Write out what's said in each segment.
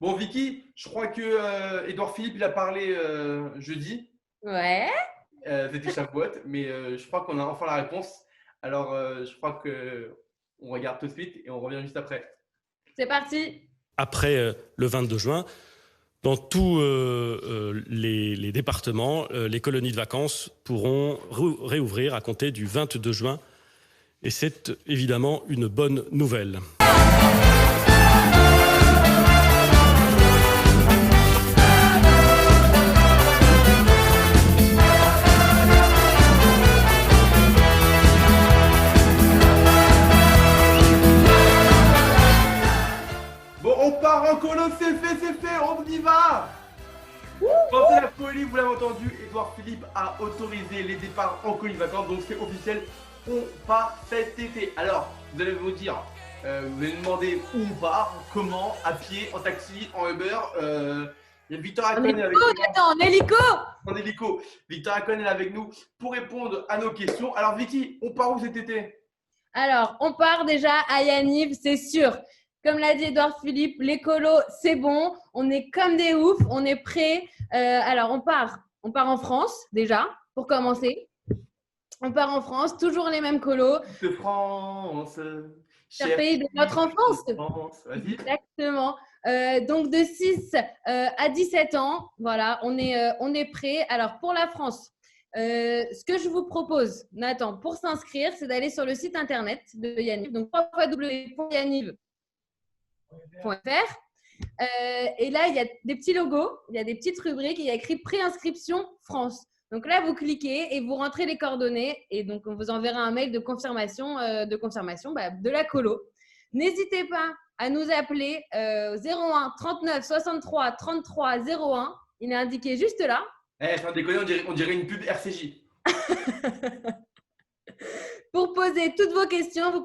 Bon, Vicky, je crois que Édouard Philippe, il a parlé jeudi. Ouais, C'était Chapeaute, mais je crois qu'on a enfin la réponse. Alors, je crois que on regarde tout de suite et on revient juste après. c'est parti. Après le 22 juin, dans tous les départements, les colonies de vacances pourront réouvrir à compter du 22 juin. Et c'est évidemment une bonne nouvelle. Bon, on part en colo, c'est fait, on y va. Quand c'est la folie, vous l'avez entendu, Édouard Philippe a autorisé les départs en colonie de vacances, donc c'est officiel, on part cet été. Alors, vous allez vous dire, vous allez me demander où on part, comment, à pied, en taxi, en Uber. Il y a Victor En Akon hélico, avec nous. Nathan, en hélico. En hélico. Victor Akon est avec nous pour répondre à nos questions. Alors Vicky, on part où cet été? Alors, on part déjà à Yaniv, c'est sûr. Comme l'a dit Édouard Philippe, l'écolo, c'est bon. On est comme des oufs, on est prêts. Alors, on part en France déjà, pour commencer. On part en France, toujours les mêmes colos. De France, Cher pays de notre enfance. France. Vas-y. Exactement. Donc, de 6 à 17 ans, voilà, on est prêts. Alors, pour la France, ce que je vous propose, Nathan, pour s'inscrire, c'est d'aller sur le site internet de Yaniv, donc www.yaniv.fr. Et là, il y a des petits logos, il y a des petites rubriques, il y a écrit préinscription France. Donc là, vous cliquez et vous rentrez les coordonnées et donc on vous enverra un mail de confirmation de la colo. N'hésitez pas à nous appeler 01 39 63 33 01. Il est indiqué juste là. Sans déconner, on dirait une pub RCJ. Pour poser toutes vos questions, vous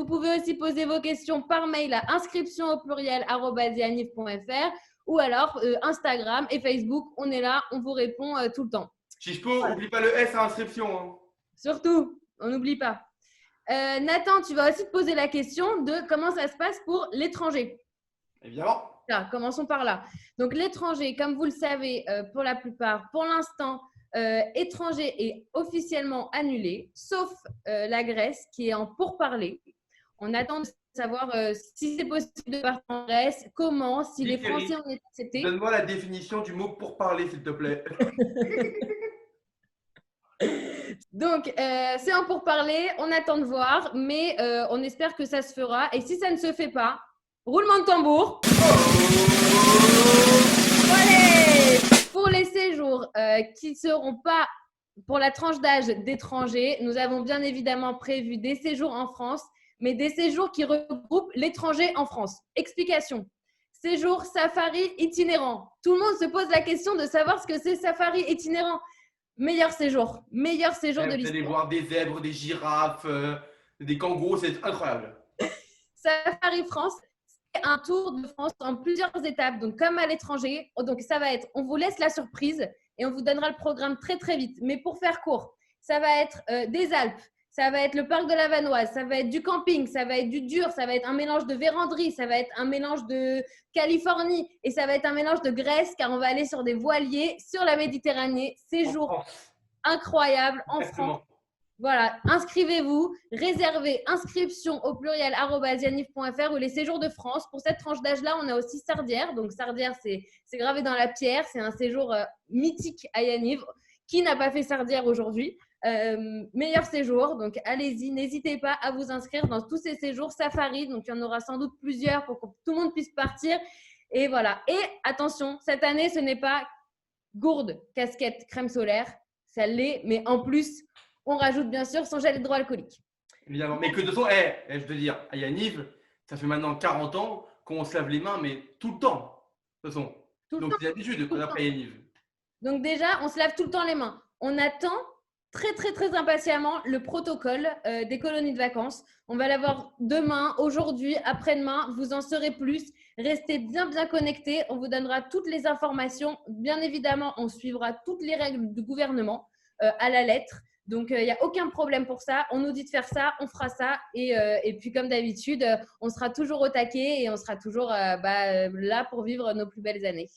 pouvez aussi poser vos questions par mail à inscription@yanif.fr ou alors Instagram et Facebook. On est là, on vous répond tout le temps. Chispo, oublie pas le S à inscription. Hein. Surtout, on n'oublie pas. Nathan, tu vas aussi te poser la question de comment ça se passe pour l'étranger. Évidemment. Là, commençons par là. Donc, l'étranger, comme vous le savez, pour la plupart, pour l'instant, étranger est officiellement annulé, sauf la Grèce qui est en pourparlers. On attend de savoir si c'est possible de partir en Grèce, comment, si les Français ont été acceptés. Donne-moi la définition du mot pourparler, s'il te plaît. Donc, c'est en pourparlers, on attend de voir, mais on espère que ça se fera. Et si ça ne se fait pas, roulement de tambour. Allez, pour les séjours qui ne seront pas pour la tranche d'âge d'étrangers, nous avons bien évidemment prévu des séjours en France, mais des séjours qui regroupent l'étranger en France. Explication. Séjour safari itinérant. Tout le monde se pose la question de savoir ce que c'est safari itinérant. Meilleur séjour de l'histoire. Vous allez voir des zèbres, des girafes, des kangourous, c'est incroyable. Safari France, c'est un tour de France en plusieurs étapes, donc comme à l'étranger. Donc ça va être, on vous laisse la surprise et on vous donnera le programme très très vite. Mais pour faire court, ça va être des Alpes, ça va être le parc de la Vanoise, ça va être du camping, ça va être du dur, ça va être un mélange de véranderie, ça va être un mélange de Californie et ça va être un mélange de Grèce car on va aller sur des voiliers sur la Méditerranée. Séjour incroyable en France. Voilà, inscrivez-vous, réservez inscription au pluriel @yanif.fr ou les séjours de France. Pour cette tranche d'âge-là, on a aussi Sardière. Donc, Sardière, c'est gravé dans la pierre. C'est un séjour mythique à Yaniv. Qui n'a pas fait Sardière aujourd'hui? Meilleur séjour. Donc, allez-y, n'hésitez pas à vous inscrire dans tous ces séjours safari. Donc, il y en aura sans doute plusieurs pour que tout le monde puisse partir. Et voilà. Et attention, cette année, ce n'est pas gourde, casquette, crème solaire. Ça l'est, mais en plus, on rajoute bien sûr son gel hydroalcoolique. Évidemment, mais que de toute façon, je veux dire, à Yaniv, ça fait maintenant 40 ans qu'on se lave les mains, mais tout le temps. De toute façon. Donc, c'est l'habitude après Yaniv. Donc, déjà, on se lave tout le temps les mains. On attend très, très, très impatiemment le protocole des colonies de vacances. On va l'avoir demain, aujourd'hui, après-demain. Vous en saurez plus. Restez bien, bien connectés. On vous donnera toutes les informations. Bien évidemment, on suivra toutes les règles du gouvernement à la lettre. Donc, il n'y a aucun problème pour ça. On nous dit de faire ça, on fera ça. Et puis, comme d'habitude, on sera toujours au taquet et on sera toujours là pour vivre nos plus belles années.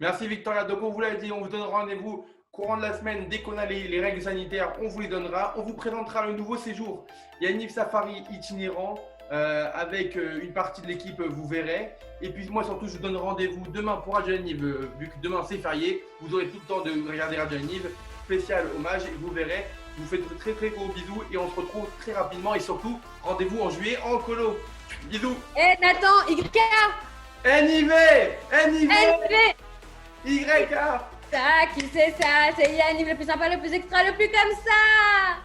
Merci Victoria. Donc on vous l'a dit, on vous donne rendez-vous courant de la semaine. Dès qu'on a les règles sanitaires, on vous les donnera. On vous présentera le nouveau séjour Yaniv Safari itinérant avec une partie de l'équipe, vous verrez. Et puis moi surtout, je vous donne rendez-vous demain pour Radio Yaniv. Vu que demain c'est férié, vous aurez tout le temps de regarder Radio Yaniv. Spécial hommage et vous verrez. Je vous fais de très très gros bisous et on se retrouve très rapidement. Et surtout, rendez-vous en juillet en colo. Bisous. Eh Nathan, YK NIV YK. Ça, qui c'est ça? C'est Yaniv le plus sympa, le plus extra, le plus comme ça.